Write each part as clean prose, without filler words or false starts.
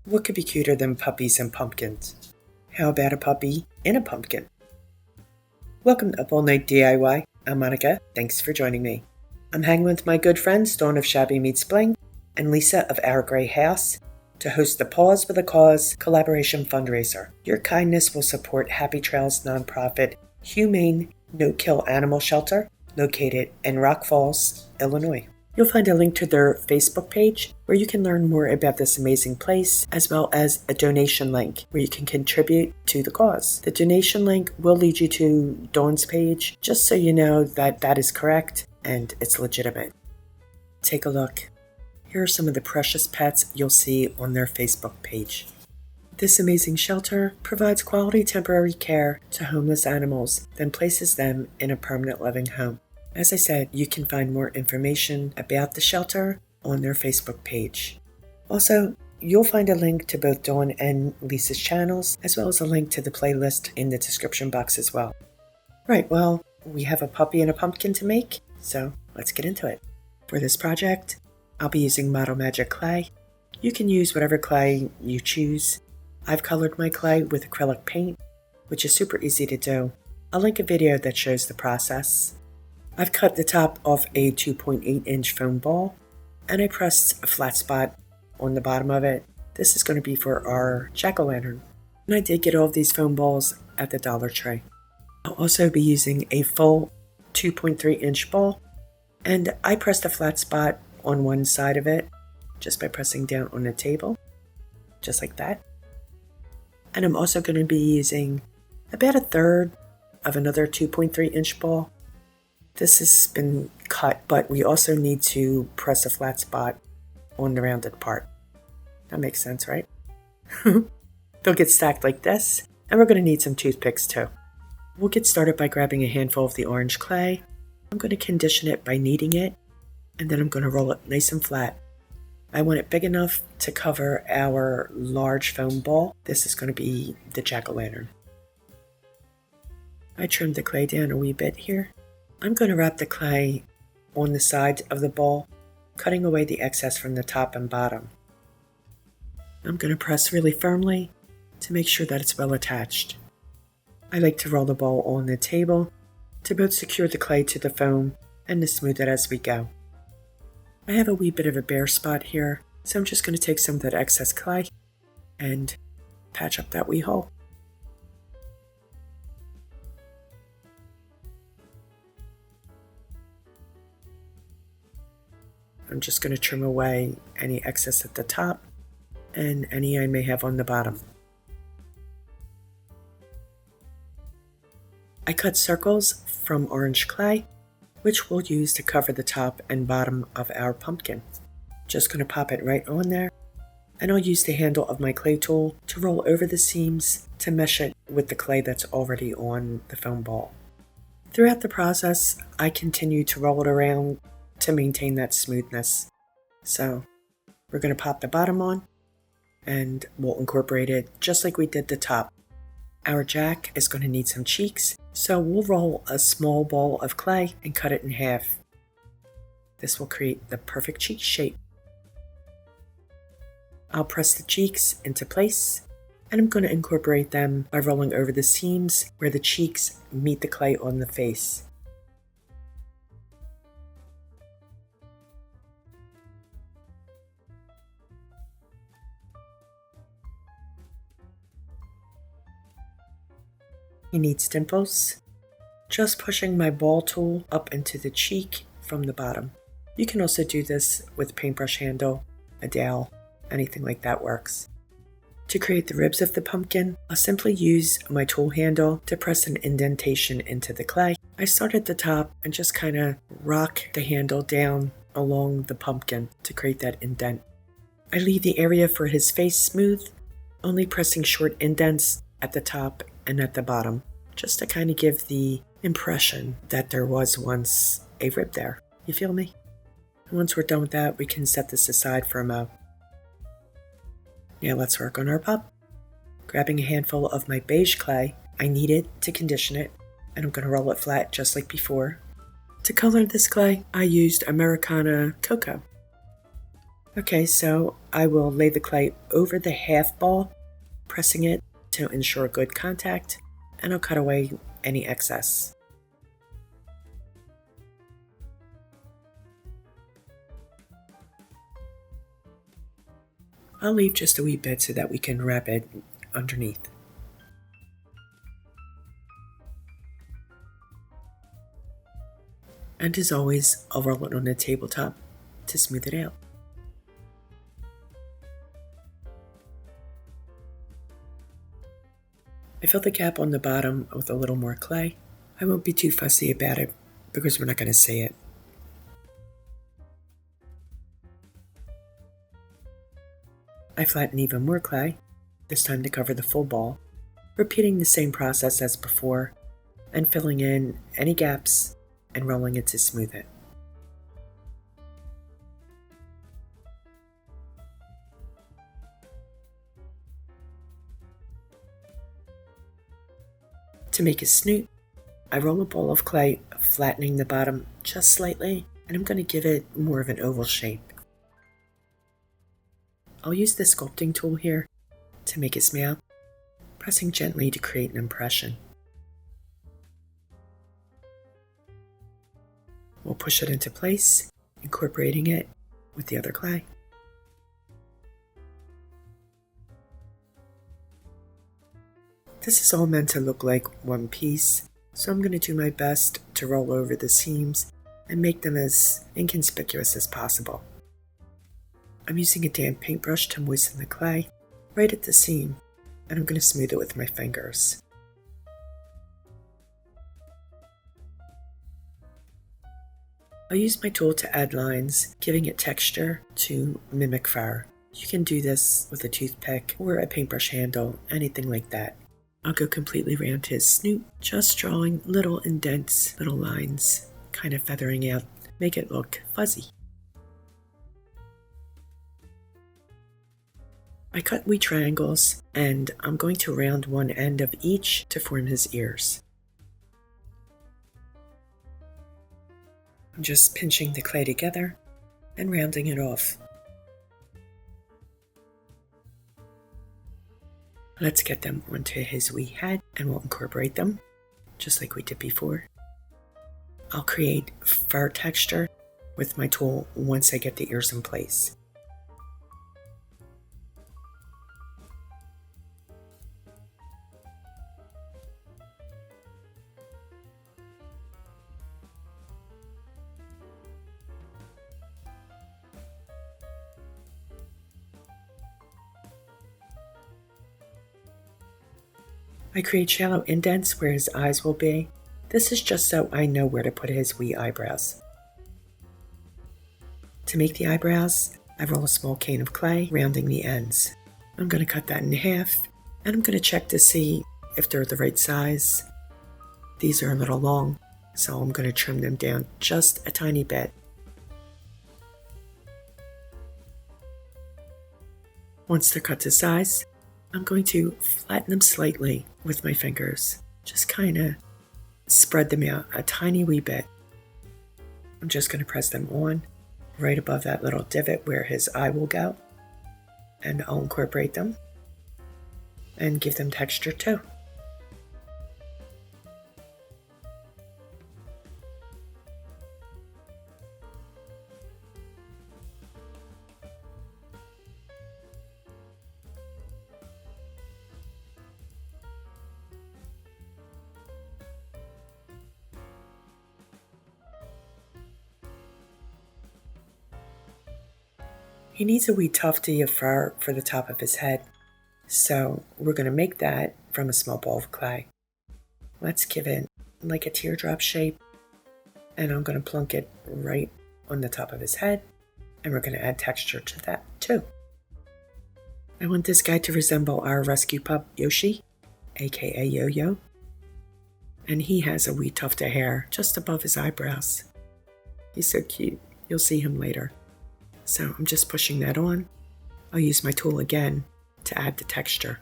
What could be cuter than puppies and pumpkins? How about a puppy in a pumpkin? Welcome to Up All Night DIY. I'm Monica. Thanks for joining me. I'm hanging with my good friends Dawn of Shabby Meets Bling and Lisa of Our Gray House to host the Paws with a Cause collaboration fundraiser. Your kindness will support Happy Trails nonprofit humane no-kill animal shelter located in Rock Falls, Illinois. You'll find a link to their Facebook page where you can learn more about this amazing place, as well as a donation link where you can contribute to the cause. The donation link will lead you to Dawn's page, just so you know that that is correct and it's legitimate. Take a look. Here are some of the precious pets you'll see on their Facebook page. This amazing shelter provides quality temporary care to homeless animals, then places them in a permanent living home. As I said, you can find more information about the shelter on their Facebook page. Also, you'll find a link to both Dawn and Lisa's channels, as well as a link to the playlist in the description box as well. Right, well, we have a puppy and a pumpkin to make, so let's get into it. For this project, I'll be using Model Magic clay. You can use whatever clay you choose. I've colored my clay with acrylic paint, which is super easy to do. I'll link a video that shows the process. I've cut the top off a 2.8-inch foam ball, and I pressed a flat spot on the bottom of it. This is going to be for our jack-o'-lantern. And I did get all of these foam balls at the Dollar Tree. I'll also be using a full 2.3-inch ball, and I pressed a flat spot on one side of it just by pressing down on the table, just like that. And I'm also going to be using about a third of another 2.3-inch ball. This has been cut, but we also need to press a flat spot on the rounded part. That makes sense, right? They'll get stacked like this, and we're going to need some toothpicks too. We'll get started by grabbing a handful of the orange clay. I'm going to condition it by kneading it, and then I'm going to roll it nice and flat. I want it big enough to cover our large foam ball. This is going to be the jack-o'-lantern. I trimmed the clay down a wee bit here. I'm going to wrap the clay on the sides of the ball, cutting away the excess from the top and bottom. I'm going to press really firmly to make sure that it's well attached. I like to roll the ball on the table to both secure the clay to the foam and to smooth it as we go. I have a wee bit of a bare spot here, so I'm just going to take some of that excess clay and patch up that wee hole. I'm just going to trim away any excess at the top and any I may have on the bottom. I cut circles from orange clay, which we'll use to cover the top and bottom of our pumpkin. Just going to pop it right on there, and I'll use the handle of my clay tool to roll over the seams to mesh it with the clay that's already on the foam ball. Throughout the process, I continue to roll it around to maintain that smoothness. So we're going to pop the bottom on, and we'll incorporate it just like we did the top. Our jack is going to need some cheeks, so we'll roll a small ball of clay and cut it in half. This will create the perfect cheek shape. I'll press the cheeks into place, and I'm going to incorporate them by rolling over the seams where the cheeks meet the clay on the face. He needs dimples. Just pushing my ball tool up into the cheek from the bottom. You can also do this with a paintbrush handle, a dowel, anything like that works. To create the ribs of the pumpkin, I'll simply use my tool handle to press an indentation into the clay. I start at the top and just kind of rock the handle down along the pumpkin to create that indent. I leave the area for his face smooth, only pressing short indents at the top and at the bottom, just to kind of give the impression that there was once a rib there. You feel me? And once we're done with that, we can set this aside for a mo. Now let's work on our pup. Grabbing a handful of my beige clay, I knead it to condition it, and I'm going to roll it flat just like before. To color this clay, I used Americana Cocoa. Okay, so I will lay the clay over the half ball, pressing it to ensure good contact, and I'll cut away any excess. I'll leave just a wee bit so that we can wrap it underneath. And as always, I'll roll it on the tabletop to smooth it out. I fill the cap on the bottom with a little more clay. I won't be too fussy about it because we're not going to see it. I flatten even more clay, this time to cover the full ball, repeating the same process as before and filling in any gaps and rolling it to smooth it. To make his snoot, I roll a ball of clay, flattening the bottom just slightly, and I'm going to give it more of an oval shape. I'll use the sculpting tool here to make his mouth, pressing gently to create an impression. We'll push it into place, incorporating it with the other clay. This is all meant to look like one piece, so I'm going to do my best to roll over the seams and make them as inconspicuous as possible. I'm using a damp paintbrush to moisten the clay right at the seam, and I'm going to smooth it with my fingers. I'll use my tool to add lines, giving it texture to mimic fur. You can do this with a toothpick or a paintbrush handle, anything like that. I'll go completely around his snoot, just drawing little indents, little lines, kind of feathering out, make it look fuzzy. I cut wee triangles, and I'm going to round one end of each to form his ears. I'm just pinching the clay together and rounding it off. Let's get them onto his wee head and we'll incorporate them, just like we did before. I'll create fur texture with my tool once I get the ears in place. I create shallow indents where his eyes will be. This is just so I know where to put his wee eyebrows. To make the eyebrows, I roll a small cane of clay, rounding the ends. I'm going to cut that in half, and I'm going to check to see if they're the right size. These are a little long, so I'm going to trim them down just a tiny bit. Once they're cut to size, I'm going to flatten them slightly with my fingers. Just kind of spread them out a tiny wee bit. I'm just going to press them on right above that little divot where his eye will go. And I'll incorporate them and give them texture too. He needs a wee tufty of fur for the top of his head, so we're going to make that from a small ball of clay. Let's give it like a teardrop shape, and I'm going to plunk it right on the top of his head, and we're going to add texture to that too. I want this guy to resemble our rescue pup Yoshi, aka Yo-Yo, and he has a wee tuft of hair just above his eyebrows. He's so cute. You'll see him later. So I'm just pushing that on. I'll use my tool again to add the texture.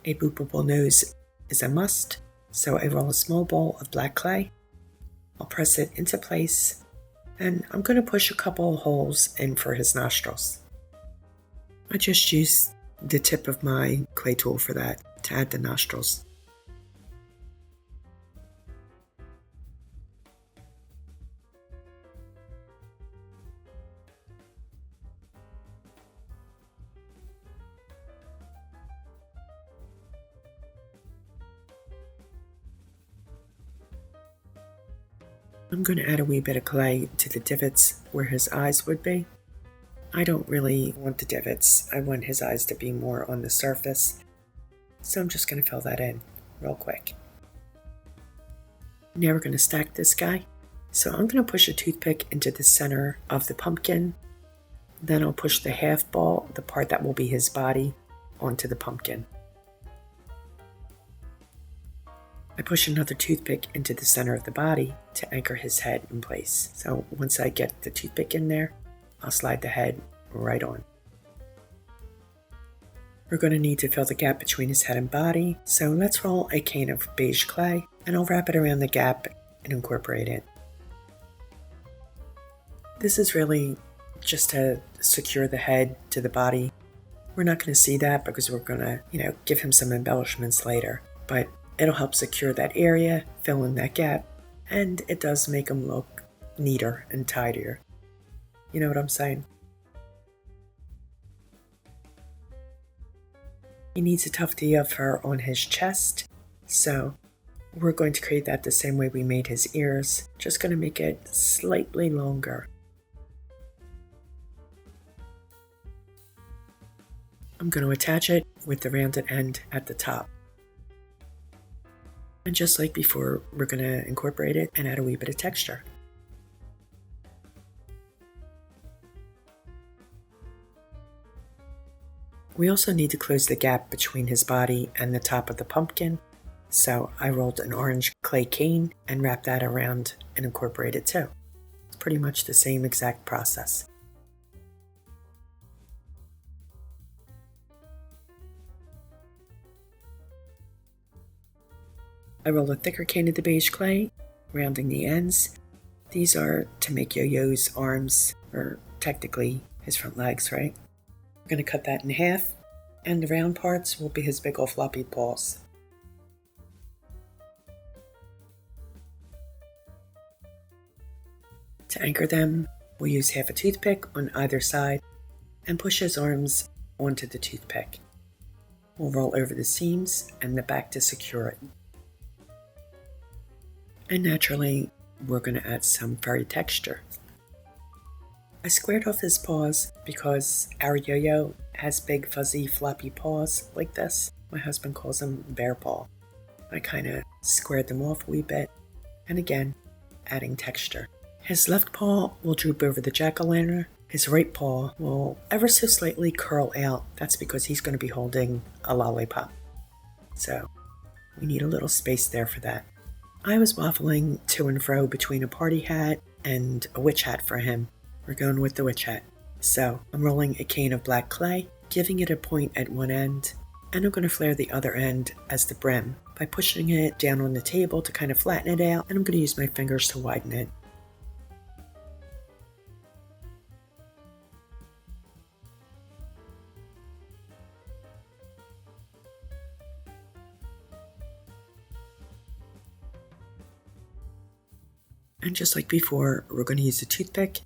A boopable nose is a must, so I roll a small ball of black clay. I'll press it into place And I'm going to push a couple holes in for his nostrils. I just used the tip of my clay tool for that to add the nostrils. I'm going to add a wee bit of clay to the divots where his eyes would be. I don't really want the divots. I want his eyes to be more on the surface. So I'm just going to fill that in real quick. Now we're going to stack this guy. So I'm going to push a toothpick into the center of the pumpkin. Then I'll push the half ball, the part that will be his body, onto the pumpkin. I push another toothpick into the center of the body to anchor his head in place. So once I get the toothpick in there, I'll slide the head right on. We're going to need to fill the gap between his head and body, so let's roll a cane of beige clay and I'll wrap it around the gap and incorporate it. This is really just to secure the head to the body. We're not going to see that because we're going to, give him some embellishments later, but it'll help secure that area, fill in that gap, and it does make him look neater and tidier. You know what I'm saying? He needs a tufty of fur on his chest, so we're going to create that the same way we made his ears, just going to make it slightly longer. I'm going to attach it with the rounded end at the top. And just like before, we're going to incorporate it and add a wee bit of texture. We also need to close the gap between his body and the top of the pumpkin, so I rolled an orange clay cane and wrapped that around and incorporated it too. It's pretty much the same exact process. I roll a thicker cane of the beige clay, rounding the ends. These are to make Yo-Yo's arms, or technically his front legs, right? We're going to cut that in half, and the round parts will be his big old floppy paws. To anchor them, we'll use half a toothpick on either side and push his arms onto the toothpick. We'll roll over the seams and the back to secure it. And naturally, we're going to add some furry texture. I squared off his paws because our yo-yo has big fuzzy floppy paws like this. My husband calls them bear paw. I kind of squared them off a wee bit, and again, adding texture. His left paw will droop over the jack-o'-lantern. His right paw will ever so slightly curl out. That's because he's going to be holding a lollipop. So we need a little space there for that. I was waffling to and fro between a party hat and a witch hat for him. We're going with the witch hat. So I'm rolling a cane of black clay, giving it a point at one end, and I'm going to flare the other end as the brim by pushing it down on the table to kind of flatten it out, and I'm going to use my fingers to widen it. And just like before, we're going to use a toothpick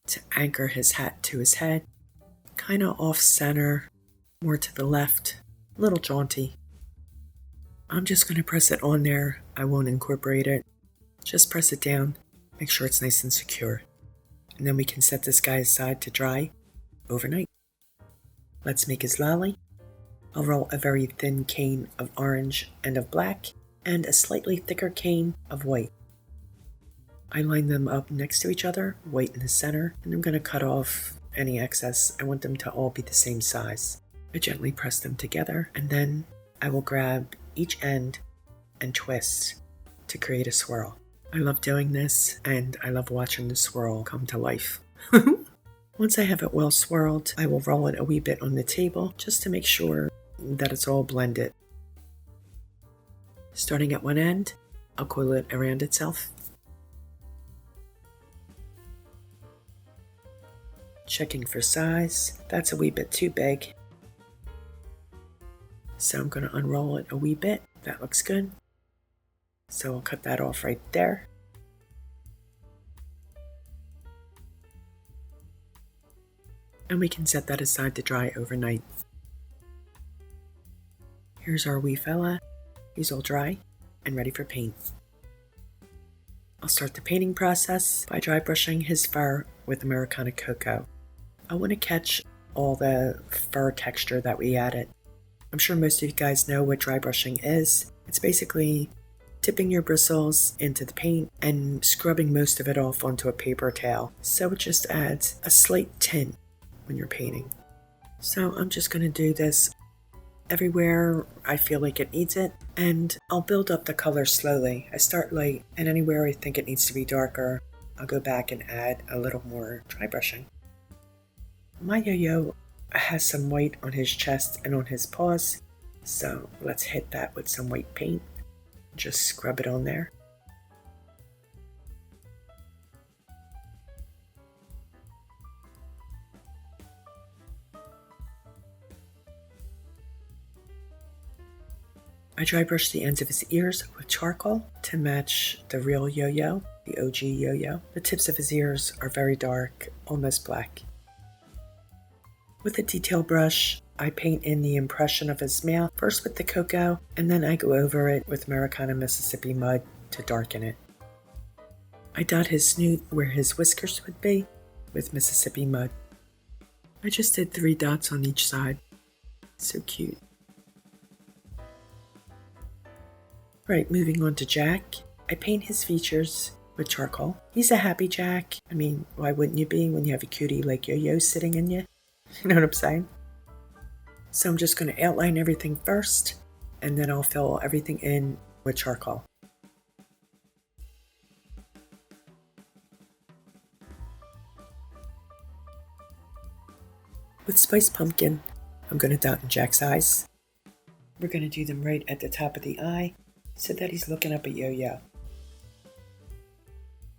to anchor his hat to his head, kind of off center, more to the left, a little jaunty. I'm just going to press it on there. I won't incorporate it. Just press it down, make sure it's nice and secure. And then we can set this guy aside to dry overnight. Let's make his lolly. I'll roll a very thin cane of orange and of black, and a slightly thicker cane of white. I line them up next to each other, white in the center, and I'm going to cut off any excess. I want them to all be the same size. I gently press them together, and then I will grab each end and twist to create a swirl. I love doing this, and I love watching the swirl come to life. Once I have it well swirled, I will roll it a wee bit on the table just to make sure that it's all blended. Starting at one end, I'll coil it around itself. Checking for size. That's a wee bit too big. So I'm going to unroll it a wee bit. That looks good. So I'll cut that off right there. And we can set that aside to dry overnight. Here's our wee fella. He's all dry and ready for paint. I'll start the painting process by dry brushing his fur with Americana Cocoa. I want to catch all the fur texture that we added. I'm sure most of you guys know what dry brushing is. It's basically dipping your bristles into the paint and scrubbing most of it off onto a paper towel. So it just adds a slight tint when you're painting. So I'm just going to do this everywhere I feel like it needs it, and I'll build up the color slowly. I start light, and anywhere I think it needs to be darker, I'll go back and add a little more dry brushing. My yo-yo has some white on his chest and on his paws, so let's hit that with some white paint. Just scrub it on there. I dry brush the ends of his ears with charcoal to match the real yo-yo, the OG yo-yo. The tips of his ears are very dark, almost black. With a detail brush, I paint in the impression of his mouth, first with the cocoa, and then I go over it with Americana Mississippi mud to darken it. I dot his snoot where his whiskers would be with Mississippi mud. I just did 3 dots on each side. So cute. Right, moving on to Jack. I paint his features with charcoal. He's a happy Jack. I mean, why wouldn't you be when you have a cutie like Yo-Yo sitting in you? You know what I'm saying? So I'm just going to outline everything first, and then I'll fill everything in with charcoal. With Spiced Pumpkin, I'm going to dot in Jack's eyes. We're going to do them right at the top of the eye so that he's looking up at Yo-Yo.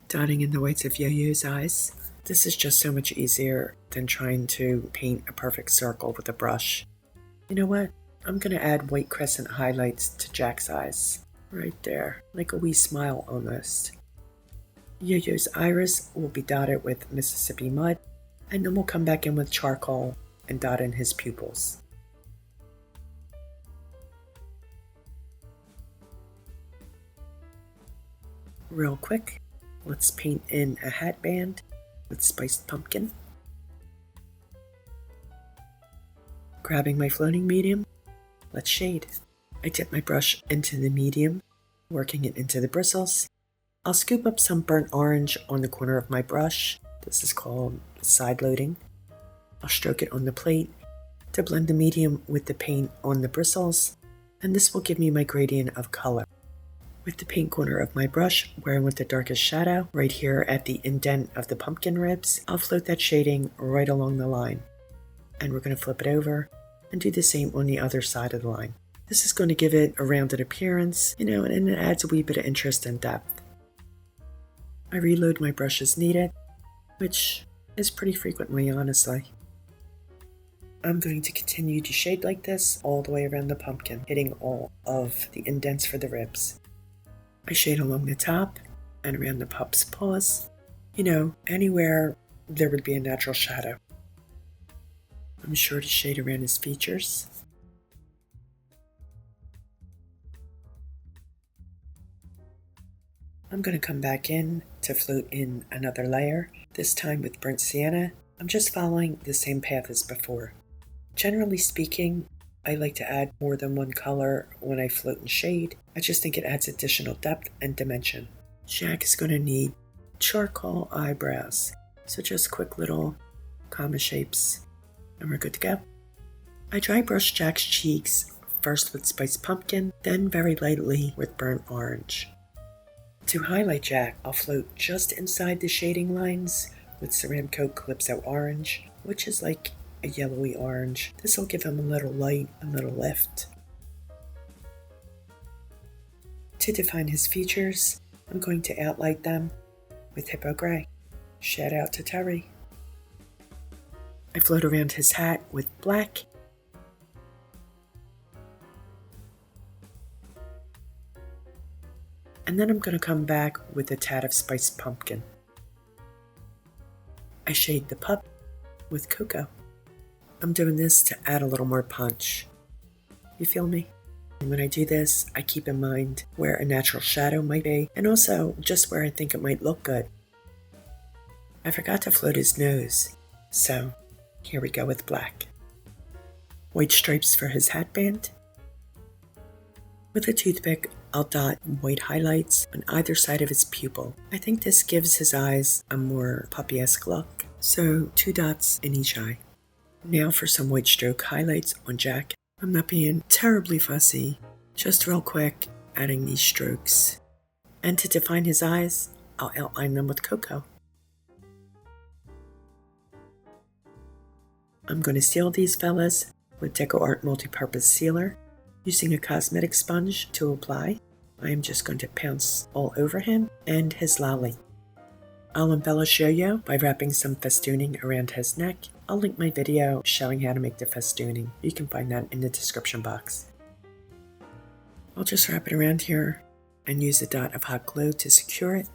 Dotting in the whites of Yo-Yo's eyes. This is just so much easier than trying to paint a perfect circle with a brush. You know what? I'm going to add white crescent highlights to Jack's eyes. Right there, like a wee smile almost. Yo-Yo's iris will be dotted with Mississippi mud, and then we'll come back in with charcoal and dot in his pupils. Real quick, let's paint in a hat band with Spiced Pumpkin. Grabbing my floating medium, let's shade. I dip my brush into the medium, working it into the bristles. I'll scoop up some burnt orange on the corner of my brush. This is called side loading. I'll stroke it on the plate to blend the medium with the paint on the bristles, and this will give me my gradient of color. With the paint corner of my brush, where I want the darkest shadow, right here at the indent of the pumpkin ribs, I'll float that shading right along the line. And we're going to flip it over and do the same on the other side of the line. This is going to give it a rounded appearance, and it adds a wee bit of interest and depth. I reload my brush as needed, which is pretty frequently, honestly. I'm going to continue to shade like this all the way around the pumpkin, hitting all of the indents for the ribs. I shade along the top and around the pup's paws, anywhere there would be a natural shadow. I'm sure to shade around his features. I'm going to come back in to float in another layer, this time with burnt sienna. I'm just following the same path as before. Generally speaking, I like to add more than one color when I float and shade. I just think it adds additional depth and dimension. Jack is going to need charcoal eyebrows, so just quick little comma shapes, and we're good to go. I dry brush Jack's cheeks, first with Spiced Pumpkin, then very lightly with burnt orange. To highlight Jack, I'll float just inside the shading lines with Ceramcoat Calypso Orange, which is like a yellowy orange. This will give him a little light, a little lift. To define his features, I'm going to outline them with Hippo Gray. Shout out to Terry. I float around his hat with black. And then I'm going to come back with a tad of spiced pumpkin. I shade the pup with cocoa. I'm doing this to add a little more punch. You feel me? And when I do this, I keep in mind where a natural shadow might be, and also just where I think it might look good. I forgot to float his nose, so here we go with black. White stripes for his hatband. With a toothpick, I'll dot white highlights on either side of his pupil. I think this gives his eyes a more puppy-esque look, so 2 dots in each eye. Now for some white stroke highlights on Jack. I'm not being terribly fussy, just real quick, adding these strokes. And to define his eyes, I'll outline them with cocoa. I'm going to seal these fellas with Decor Art Multipurpose Sealer. Using a cosmetic sponge to apply, I am just going to pounce all over him and his lolly. I'll embellish Yo-Yo by wrapping some festooning around his neck. I'll link my video showing how to make the festooning. You can find that in the description box. I'll just wrap it around here and use a dot of hot glue to secure it.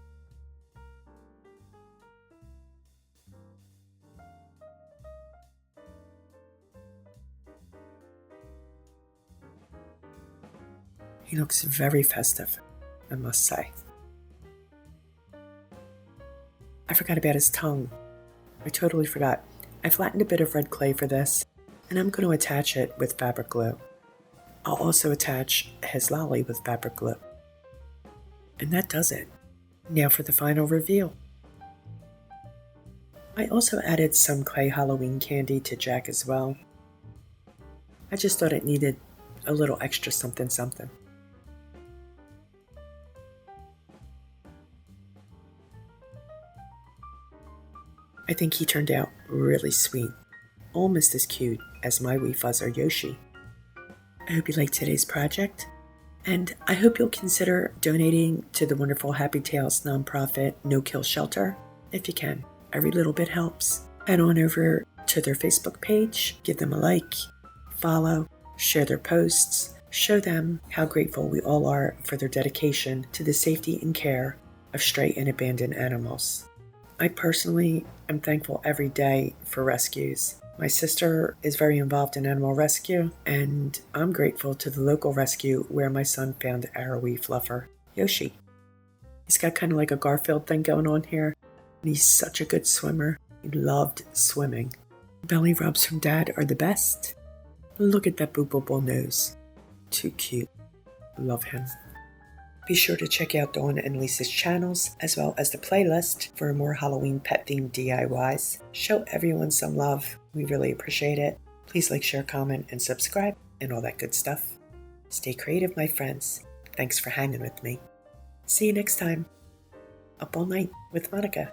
He looks very festive, I must say. I forgot about his tongue. I totally forgot. I flattened a bit of red clay for this, and I'm going to attach it with fabric glue. I'll also attach his lolly with fabric glue. And that does it. Now for the final reveal. I also added some clay Halloween candy to Jack as well. I just thought it needed a little extra something something. I think he turned out really sweet, almost as cute as my wee fuzzer Yoshi. I hope you liked today's project, and I hope you'll consider donating to the wonderful Happy Tales nonprofit No Kill Shelter if you can. Every little bit helps. Head on over to their Facebook page, give them a like, follow, share their posts, show them how grateful we all are for their dedication to the safety and care of stray and abandoned animals. I personally am thankful every day for rescues. My sister is very involved in animal rescue, and I'm grateful to the local rescue where my son found our wee fluffer, Yoshi. He's got kind of like a Garfield thing going on here, and he's such a good swimmer. He loved swimming. Belly rubs from Dad are the best. Look at that boopable nose. Too cute. Love him. Be sure to check out Dawn and Lisa's channels, as well as the playlist for more Halloween pet-themed DIYs. Show everyone some love. We really appreciate it. Please like, share, comment, and subscribe, and all that good stuff. Stay creative, my friends. Thanks for hanging with me. See you next time. Up all night with Monica.